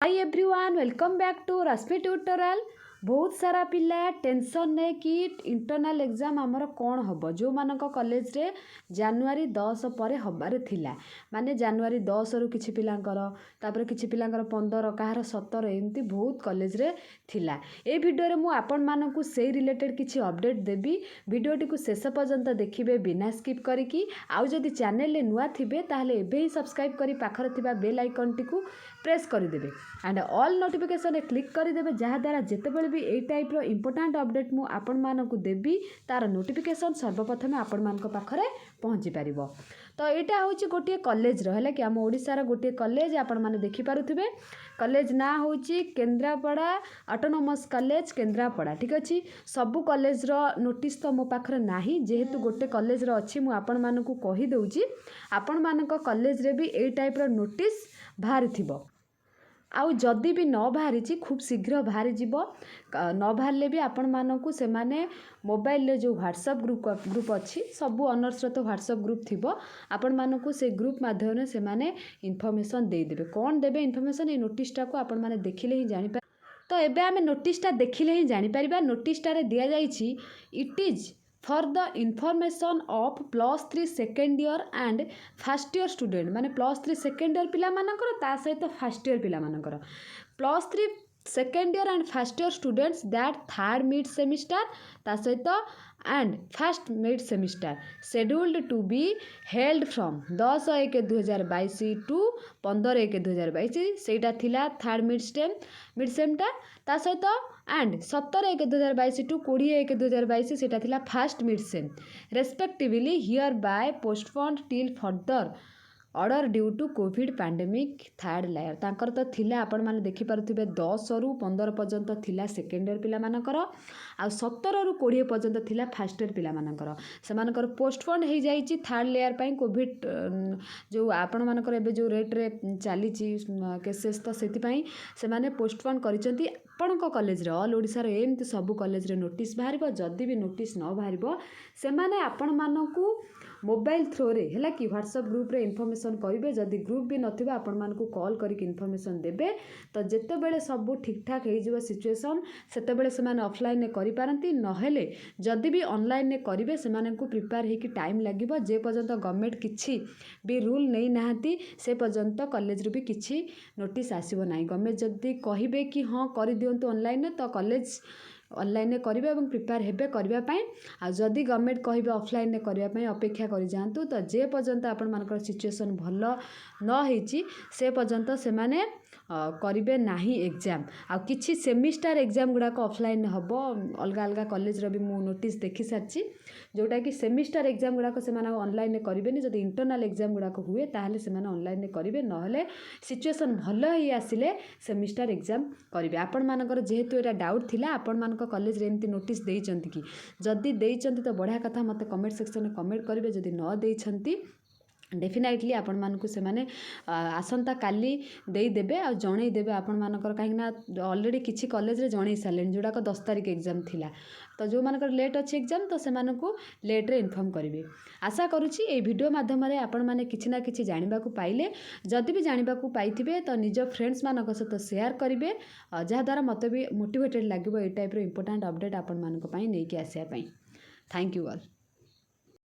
Hi everyone welcome back to Rashmi tutorial. बहुत सारा पिला टेंशन ने कि इंटरनल एग्जाम आमर कौन हम जो मान कॉलेज रे जनवरी 10 पर हबार थिला माने जनवरी 10 रु किछि पिलांकर तापर किछि पिलांकर 15 कहार 17 एमती बहुत कॉलेज रे थिला। ए वीडियो रे मु आपन मानकु सेही रिलेटेड किछि अपडेट देबी। वीडियोटी को शेष पर्यंत देखिबे बिना स्किप करिकी। आउ जदि चैनल ले नुआ थिबे ताहले एबे ही सब्सक्राइब करी पाखर थिबा बेल आइकन टी को प्रेस करदेवे एंड ऑल नोटिफिकेशन क्लिक करदेवे जहाँ द्वारा जितेबाला भी यही टाइप रो इंपोर्टेंट अपडेट मु आपण मानकु देबी तार नोटिफिकेशन सर्वप्रथमे आपण मानक पाखरे पहुँची पारिबो। तो यहाँ हूँ गोटे कॉलेज है कि आम ओडिशार गोटे कॉलेज आपण मैंने देखिपे कॉलेज ना हूँ केन्द्रापड़ा ऑटोनोमस कॉलेज केन्द्रापड़ा। ठीक अच्छे सबू कॉलेज रो नोटिस तो मो पाखरे नाही जेहेतु गोटे कॉलेज रो अच्छी मु आपण मानकु कहि दउची आपण मानक कॉलेज रे भी यही टाइप रो नोटिस बाहरी थिबो। आउ जदि भी न बाहरी खूब शीघ्र बाहरी जीवो न बाहरले भी आपण मानकु से माने मोबाइल ले जो व्हाट्सएप ग्रुप अच्छी सबू ऑनर्स रो तो व्हाट्सएप ग्रुप थिबो आपण मानकु से ग्रुप माध्यम से माने इनफॉरमेशन दे देबे। कौन देबे इनफॉरमेशन ए नोटिस टा को आपण माने देखिले ही जानि पार। तो एबे आमे नोटिस टा देखिले ही जानि परिबा। नोटिस टा रे दिया जाइछि it is for the information of +3 second year and first year student माने +3 सेकेंड ईयर पिला मानकर ता सहित फर्स्ट ईयर पिला मानकर +3 second year and first year students that third mid semester ता सहित and first mid semester scheduled to be held from 10/1/2022 to 15/1/2022 सेटा थिला थर्ड मिड सेमटा ता सहित एंड 17/1/2022 टू 20/1/2022 सेटा थिला first mid sem respectively hereby postponed till further order due to COVID pandemic third layer तांकर तो थिला आपण माने देखि पारुथिबे 10 रु 15 पर्यंत थिला सेकेंड ईयर पिला मानकर आ 17 रु 20 पर्यंत थिला फर्स्ट ईयर पिला मानकर से मानकर पोस्टपोन्ड हो जाइछि थर्ड लेयर पई कोविड जो आपण मानकर एबे जो रेट रे चली केसेस तो सेति पई से माने पोस्टपोन्ड करिसेंती। आपण कॉलेज रे ऑल ओडिसा रे एमती सब कॉलेज रे नोटिस बाहरिबो जदि भी नोटिस न बाहरिबो से माने आपण मानकु मोबाइल थ्रो रे हैला कि व्हाट्सएप ग्रुप रे इनफॉरमेशन करिवे जदि ग्रुप भी नथिबा आपण मानकु कॉल करिक इनफॉरमेशन देबे। तो जेते बेले सब ठीक ठाक हे जिवो सिचुएशन सेते बेले से माने ऑफलाइन ने करि पारंती नहेले जदि भी ऑनलाइन ने करिवे से मानकु प्रिपेयर हे कि टाइम लागिवो जे पर्यंत गवर्नमेंट किछि भी रूल नै नाहंती से पर्यंत कॉलेज रू भी किछि नोटिस आसीबो नै। गवर्नमेंट जदि कहिबे कि हां करि दियंतु ऑनलाइन तो कॉलेज ऑनलाइन ने करिवे एवं प्रिपेयर हेबे करिवा पई आ जदि गवर्नमेंट कहिबे ऑफलाइन ने करिवा पई अपेक्षा करि जांतु तो जे पर्यंत आपण मानकर सिचुएशन भलो न हेची से पर्यंत से माने करिवे नाही एग्जाम आ किछि सेमिस्टर एग्जाम गुडा को ऑफलाइन हबो अलगा अलगा कॉलेज रो भी मु नोटिस देखि सारची जोटा कि सेमिस्टर एग्जाम गुडा को से माने ऑनलाइन ने करिवेनी जदि इंटरनल एग्जाम गुडा को हुए ताहले से माने ऑनलाइन ने करिवे नहले सिचुएशन भलो ही आसिले सेमिस्टर एग्जाम करिवे। आपण मानकर जेहेतु एटा डाउट थिला आपण मानकर कॉलेज रे एमती नोटिस देइचंती कि जदि देइचंती तो बढ़िया कथा मते कमेंट सेक्शन में कमेंट करिवे जदि न देइचंती डेफिनेटली आपण मानकु से माने आसंता काली देई देबे आ जणै देबे आपण मानकर काहे ना ऑलरेडी किछि कॉलेज रे जणै सालेन जोडा को 10 तारिख एग्जाम थिला तो जो मानकर लेट अछि एग्जाम तो से मानकु लेट रे इन्फॉर्म करिवे। आशा करूछि ए वीडियो माध्यम रे आपण माने किछि ना किछि जानिबा को पाइले जदि भी जानिबा को पाइथिबे तो निज फ्रेंड्स मानक सहित शेयर करिवे जहा द्वारा मते भी मोटिवेटेड लागिवो ए टाइप रो इंपोर्टेंट अपडेट आपण मानक पई नै कि आसिया पई। Thank you all.